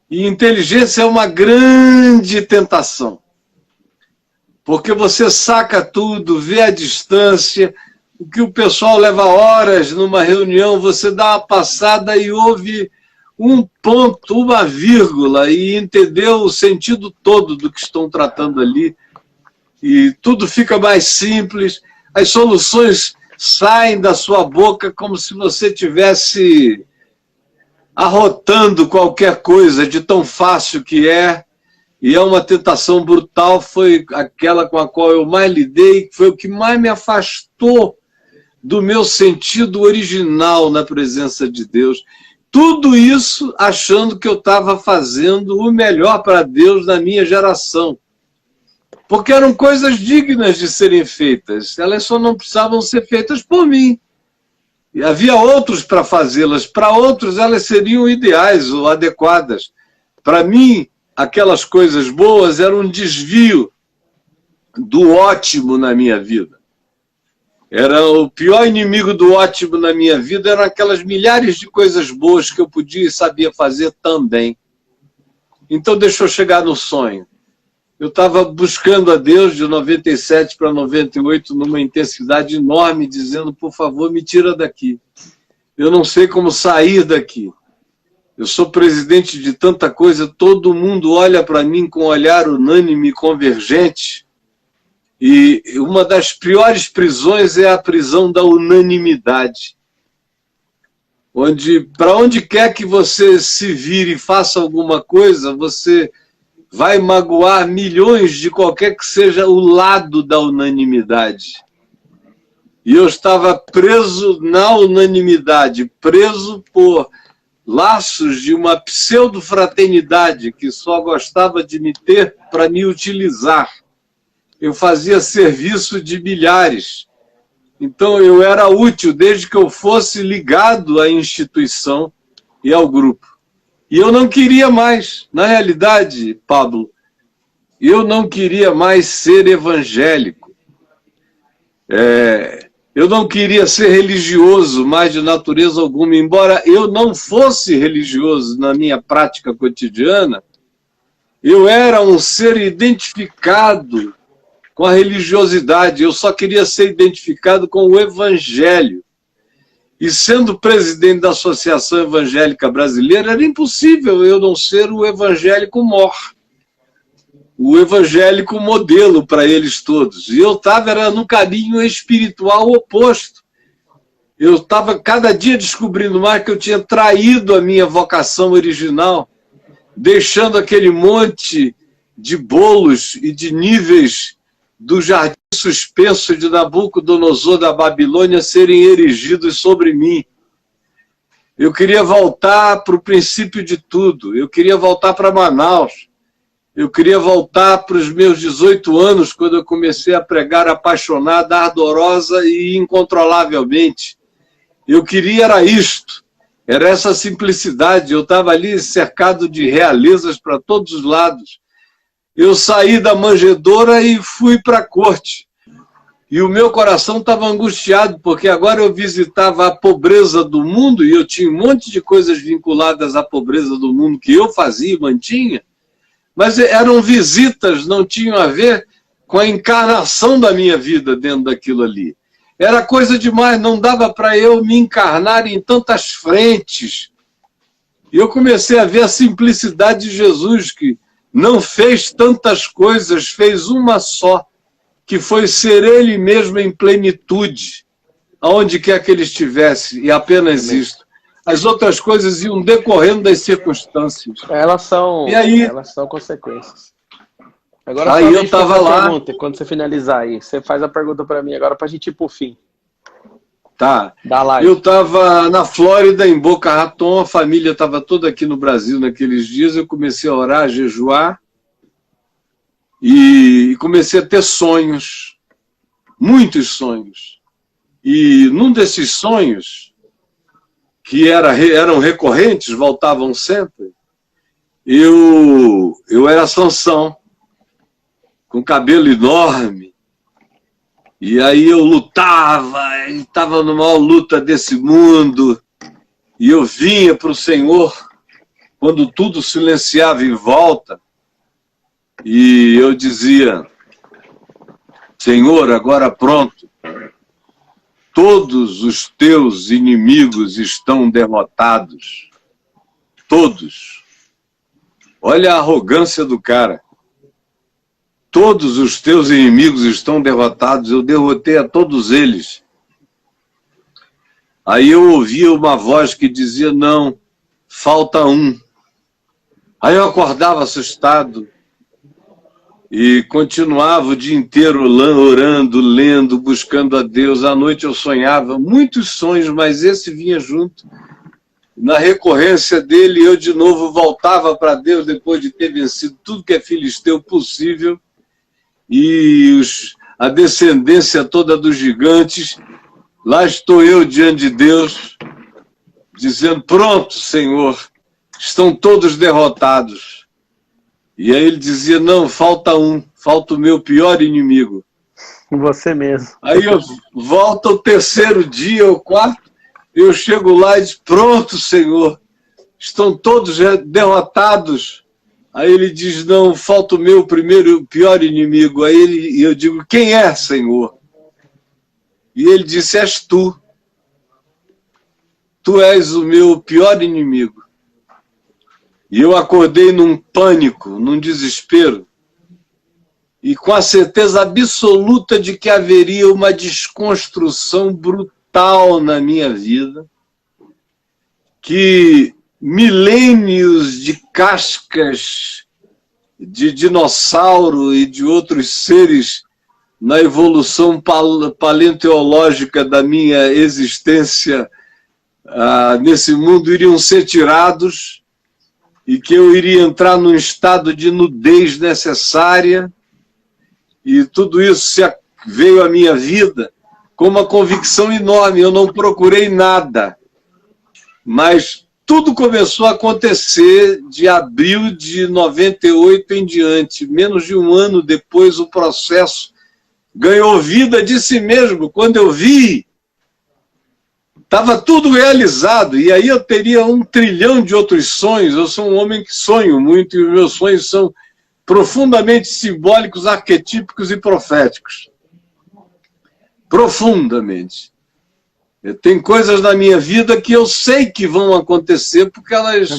E inteligência é uma grande tentação. Porque você saca tudo, vê a distância, o que o pessoal leva horas numa reunião, você dá uma passada e ouve um ponto, uma vírgula, e entendeu o sentido todo do que estão tratando ali. E tudo fica mais simples, as soluções saem da sua boca como se você estivesse arrotando qualquer coisa, de tão fácil que é. E é uma tentação brutal, foi aquela com a qual eu mais lidei, foi o que mais me afastou do meu sentido original na presença de Deus. Tudo isso achando que eu estava fazendo o melhor para Deus na minha geração. Porque eram coisas dignas de serem feitas, elas só não precisavam ser feitas por mim. E havia outros para fazê-las, para outros elas seriam ideais ou adequadas. Para mim, aquelas coisas boas eram um desvio do ótimo na minha vida. Era o pior inimigo do ótimo na minha vida, eram aquelas milhares de coisas boas que eu podia e sabia fazer também. Então deixa eu chegar no sonho. Eu estava buscando a Deus de 97 para 98 numa intensidade enorme, dizendo, por favor, me tira daqui. Eu não sei como sair daqui. Eu sou presidente de tanta coisa, todo mundo olha para mim com um olhar unânime e convergente. E uma das piores prisões é a prisão da unanimidade. Onde, para onde quer que você se vire e faça alguma coisa, você vai magoar milhões de qualquer que seja o lado da unanimidade. E eu estava preso na unanimidade, preso por laços de uma pseudo-fraternidade que só gostava de me ter para me utilizar. Eu fazia serviço de milhares. Então eu era útil desde que eu fosse ligado à instituição e ao grupo. E eu não queria mais, na realidade, Pablo, eu não queria mais ser evangélico. Eu não queria ser religioso mais de natureza alguma, embora eu não fosse religioso na minha prática cotidiana, eu era um ser identificado com a religiosidade, eu só queria ser identificado com o evangelho. E sendo presidente da Associação Evangélica Brasileira, era impossível eu não ser o evangélico mor, o evangélico modelo para eles todos. E eu estava no caminho espiritual oposto. Eu estava cada dia descobrindo mais que eu tinha traído a minha vocação original, deixando aquele monte de bolos e de níveis do jardim suspenso de Nabucodonosor da Babilônia serem erigidos sobre mim. Eu queria voltar para o princípio de tudo. Eu queria voltar para Manaus. Eu queria voltar para os meus 18 anos, quando eu comecei a pregar apaixonada, ardorosa e incontrolavelmente. Eu queria era isto. Era essa simplicidade. Eu estava ali cercado de realezas para todos os lados. Eu saí da manjedoura e fui para a corte. E o meu coração estava angustiado, porque agora eu visitava a pobreza do mundo, e eu tinha um monte de coisas vinculadas à pobreza do mundo que eu fazia e mantinha, mas eram visitas, não tinham a ver com a encarnação da minha vida dentro daquilo ali. Era coisa demais, não dava para eu me encarnar em tantas frentes. E eu comecei a ver a simplicidade de Jesus, que não fez tantas coisas, fez uma só, que foi ser ele mesmo em plenitude, aonde quer que ele estivesse, e apenas isto. As outras coisas iam decorrendo das circunstâncias. Elas são consequências. Agora aí eu estava lá. Pergunta, quando você finalizar aí, você faz a pergunta para mim agora para a gente ir para o fim. Tá. Da live. Eu estava na Flórida, em Boca Raton, a família estava toda aqui no Brasil naqueles dias, eu comecei a orar, a jejuar, e comecei a ter sonhos, muitos sonhos. E num desses sonhos, que eram recorrentes, voltavam sempre, eu era Sansão, com cabelo enorme, e aí eu lutava, estava numa maior luta desse mundo, e eu vinha para o Senhor, quando tudo silenciava em volta, e eu dizia: Senhor, agora pronto, todos os teus inimigos estão derrotados. Todos. Olha a arrogância do cara. Todos os teus inimigos estão derrotados, eu derrotei a todos eles. Aí eu ouvia uma voz que dizia: não, falta um. Aí eu acordava assustado e continuava o dia inteiro orando, lendo, buscando a Deus. À noite eu sonhava muitos sonhos, mas esse vinha junto. Na recorrência dele, eu de novo voltava para Deus depois de ter vencido tudo que é filisteu possível, e a descendência toda dos gigantes. Lá estou eu diante de Deus, dizendo: pronto, Senhor, estão todos derrotados. E aí ele dizia: não, falta um, falta o meu pior inimigo. Você mesmo. Aí eu volto ao terceiro dia, ao quarto, eu chego lá e digo: pronto, Senhor, estão todos derrotados. Aí ele diz: não, falta o meu primeiro, pior inimigo. Aí eu digo: quem é, Senhor? E ele disse: és tu. Tu és o meu pior inimigo. E eu acordei num pânico, num desespero, e com a certeza absoluta de que haveria uma desconstrução brutal na minha vida, que milênios de cascas de dinossauro e de outros seres na evolução paleontológica da minha existência nesse mundo iriam ser tirados, e que eu iria entrar num estado de nudez necessária, e tudo isso veio à minha vida com uma convicção enorme. Eu não procurei nada, mas tudo começou a acontecer de abril de 98 em diante. Menos de um ano depois, o processo ganhou vida de si mesmo. Quando eu vi, estava tudo realizado, e aí eu teria 1 trilhão de outros sonhos. Eu sou um homem que sonho muito, e os meus sonhos são profundamente simbólicos, arquetípicos e proféticos. Profundamente. Tem coisas na minha vida que eu sei que vão acontecer, porque elas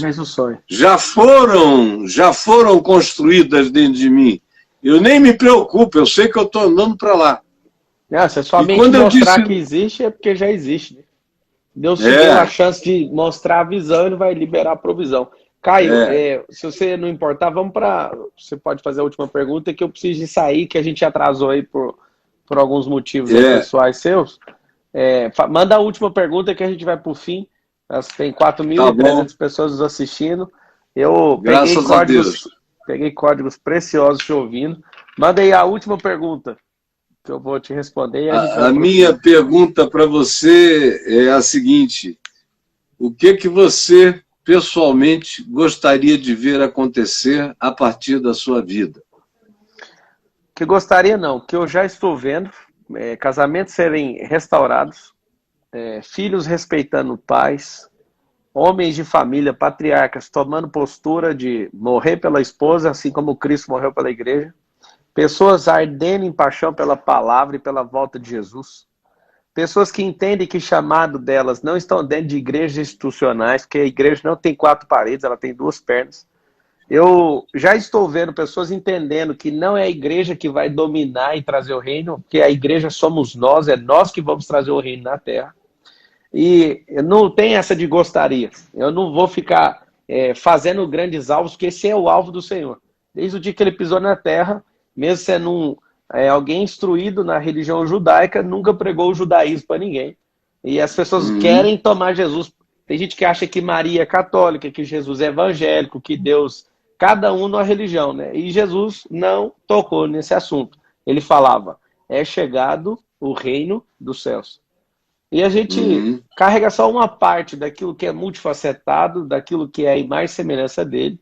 já foram construídas dentro de mim. Eu nem me preocupo, eu sei que eu estou andando para lá. Se a sua mente mostrar que existe, é porque já existe, né? Deus te deu a chance de mostrar a visão, ele vai liberar a provisão. Caio, se você não importar, vamos para... Você pode fazer a última pergunta, que eu preciso de sair, que a gente atrasou aí por alguns motivos aí pessoais seus. Manda a última pergunta que a gente vai para o fim. Tem 4.300 pessoas nos assistindo. Eu peguei códigos preciosos te ouvindo. Manda aí a última pergunta, que eu vou te responder. A minha pergunta para você é a seguinte: o que você pessoalmente gostaria de ver acontecer a partir da sua vida? Que gostaria não, que eu já estou vendo casamentos serem restaurados, filhos respeitando pais, homens de família, patriarcas, tomando postura de morrer pela esposa, assim como Cristo morreu pela igreja, pessoas ardendo em paixão pela palavra e pela volta de Jesus, pessoas que entendem que o chamado delas não estão dentro de igrejas institucionais, porque a igreja não tem 4 paredes, ela tem 2 pernas. Eu já estou vendo pessoas entendendo que não é a igreja que vai dominar e trazer o reino, porque a igreja somos nós, é nós que vamos trazer o reino na terra. E não tem essa de gostaria. Eu não vou ficar fazendo grandes alvos, porque esse é o alvo do Senhor. Desde o dia que ele pisou na terra, mesmo sendo alguém instruído na religião judaica, nunca pregou o judaísmo para ninguém. E as pessoas querem tomar Jesus. Tem gente que acha que Maria é católica, que Jesus é evangélico, que Deus... Cada um na religião, né? E Jesus não tocou nesse assunto. Ele falava, é chegado o reino dos céus. E a gente carrega só uma parte daquilo que é multifacetado, daquilo que é a imagem e semelhança dele.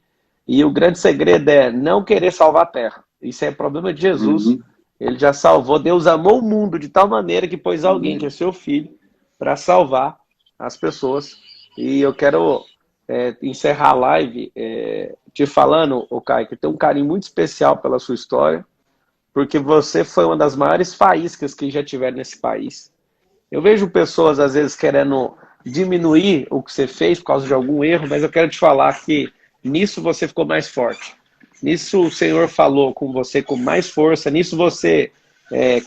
E o grande segredo é não querer salvar a terra. Isso é problema de Jesus. Ele já salvou. Deus amou o mundo de tal maneira que pôs alguém, que é seu filho, para salvar as pessoas. E eu quero encerrar a live te falando, Caio, que eu tenho um carinho muito especial pela sua história, porque você foi uma das maiores faíscas que já tiveram nesse país. Eu vejo pessoas, às vezes, querendo diminuir o que você fez por causa de algum erro, mas eu quero te falar que nisso você ficou mais forte. Nisso o Senhor falou com você com mais força, nisso você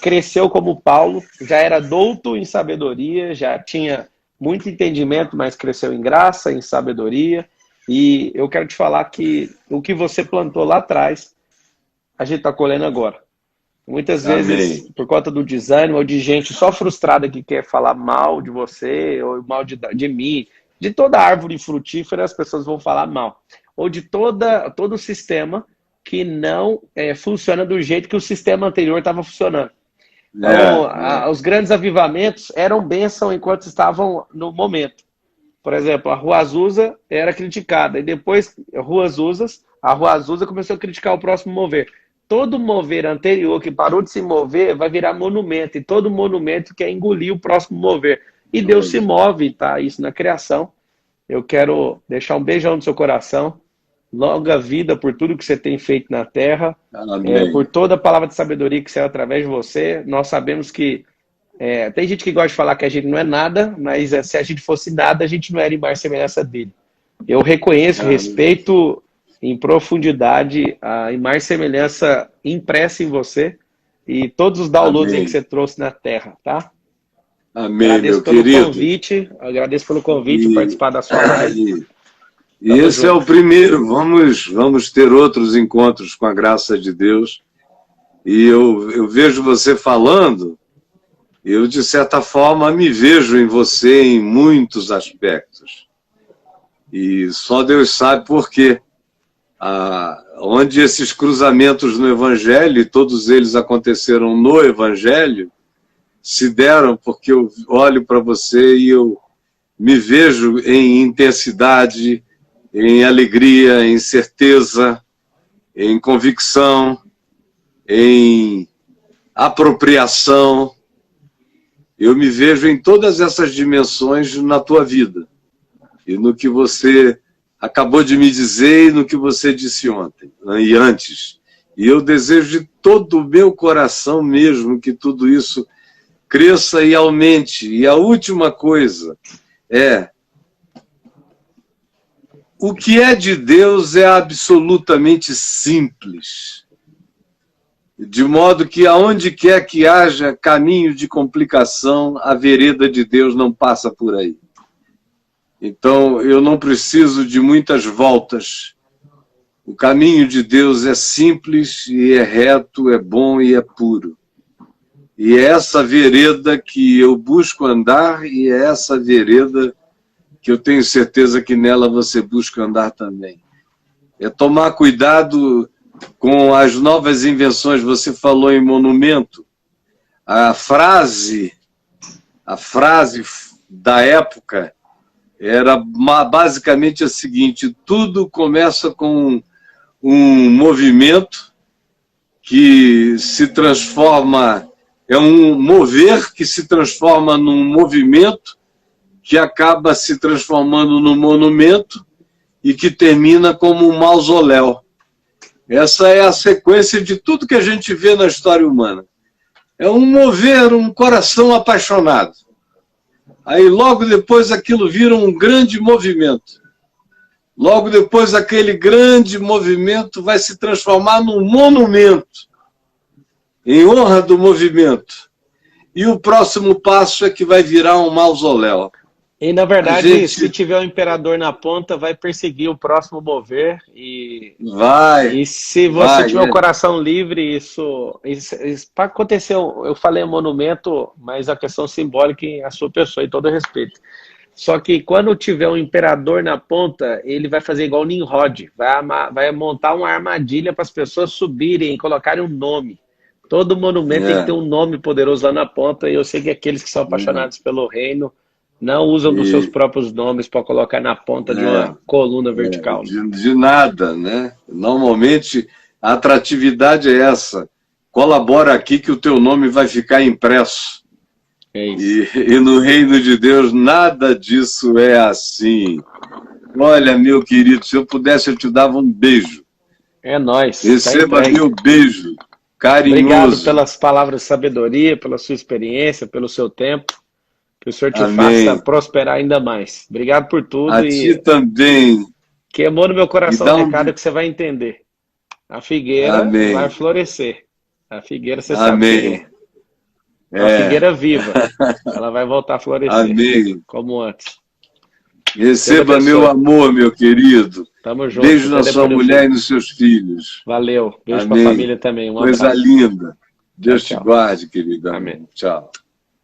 cresceu como Paulo, já era douto em sabedoria, já tinha muito entendimento, mas cresceu em graça, em sabedoria. E eu quero te falar que o que você plantou lá atrás, a gente está colhendo agora. Muitas vezes, por conta do desânimo ou de gente só frustrada que quer falar mal de você, ou mal de mim, de toda árvore frutífera as pessoas vão falar mal. Ou de todo o sistema que não funciona do jeito que o sistema anterior estava funcionando. Então, os grandes avivamentos eram bênção enquanto estavam no momento. Por exemplo, a Rua Azusa era criticada. E depois, a Rua Azusa começou a criticar o próximo mover. Todo mover anterior que parou de se mover vai virar monumento. E todo monumento quer engolir o próximo mover. E Deus se move, tá? Isso na criação. Eu quero deixar um beijão no seu coração. Longa vida por tudo que você tem feito na terra. Por toda a palavra de sabedoria que saiu através de você. Nós sabemos que tem gente que gosta de falar que a gente não é nada, mas se a gente fosse nada, a gente não era imagem e semelhança dele. Eu reconheço, respeito em profundidade a imagem e semelhança impressa em você e todos os downloads aí que você trouxe na terra, tá? Amém, agradeço meu pelo querido. Agradeço pelo convite e participar da sua live. E esse é o primeiro. Vamos ter outros encontros com a graça de Deus. E eu vejo você falando, eu, de certa forma, me vejo em você em muitos aspectos. E só Deus sabe por quê. Onde esses cruzamentos no Evangelho, e todos eles aconteceram no Evangelho, se deram porque eu olho para você e eu me vejo em intensidade, em alegria, em certeza, em convicção, em apropriação. Eu me vejo em todas essas dimensões na tua vida. E no que você acabou de me dizer e no que você disse ontem e antes. E eu desejo de todo o meu coração mesmo que tudo isso cresça e aumente. E a última coisa é: o que é de Deus é absolutamente simples. De modo que aonde quer que haja caminho de complicação, a vereda de Deus não passa por aí. Então, eu não preciso de muitas voltas. O caminho de Deus é simples e é reto, é bom e é puro. E é essa vereda que eu busco andar e é essa vereda que eu tenho certeza que nela você busca andar também. É tomar cuidado com as novas invenções. Você falou em monumento. A frase da época era basicamente a seguinte: tudo começa com um movimento que se transforma, é um mover que se transforma num movimento que acaba se transformando num monumento e que termina como um mausoléu. Essa é a sequência de tudo que a gente vê na história humana. É um mover, um coração apaixonado. Aí logo depois aquilo vira um grande movimento. Logo depois aquele grande movimento vai se transformar num monumento, em honra do movimento. E o próximo passo é que vai virar um mausoléu. E, na verdade, se tiver um imperador na ponta, vai perseguir o próximo mover. E se você tiver o coração livre, isso para acontecer, eu falei monumento, mas a questão simbólica é a sua pessoa, e todo respeito. Só que quando tiver um imperador na ponta, ele vai fazer igual o Nimrod, vai montar uma armadilha para as pessoas subirem e colocarem um nome. Todo monumento tem que ter um nome poderoso lá na ponta, e eu sei que aqueles que são apaixonados pelo reino não usam dos seus próprios nomes para colocar na ponta de uma coluna vertical. De nada, né? Normalmente a atratividade é essa. Colabora aqui que o teu nome vai ficar impresso. É isso. E no reino de Deus nada disso é assim. Olha, meu querido, se eu pudesse eu te dava um beijo. É nóis. Receba meu beijo carinhoso. Obrigado pelas palavras de sabedoria, pela sua experiência, pelo seu tempo. Que o Senhor te faça prosperar ainda mais. Obrigado por tudo. A ti também. Queimou no meu coração o recado que você vai entender. A figueira vai florescer. A figueira, você sabe. A figueira viva. Ela vai voltar a florescer. Amém. Como antes. Receba meu amor, meu querido. Tamo junto. Beijo na sua mulher e nos seus filhos. Valeu. Beijo para a família também. Um abraço. Coisa linda. Deus te guarde, querido. Amém. Tchau.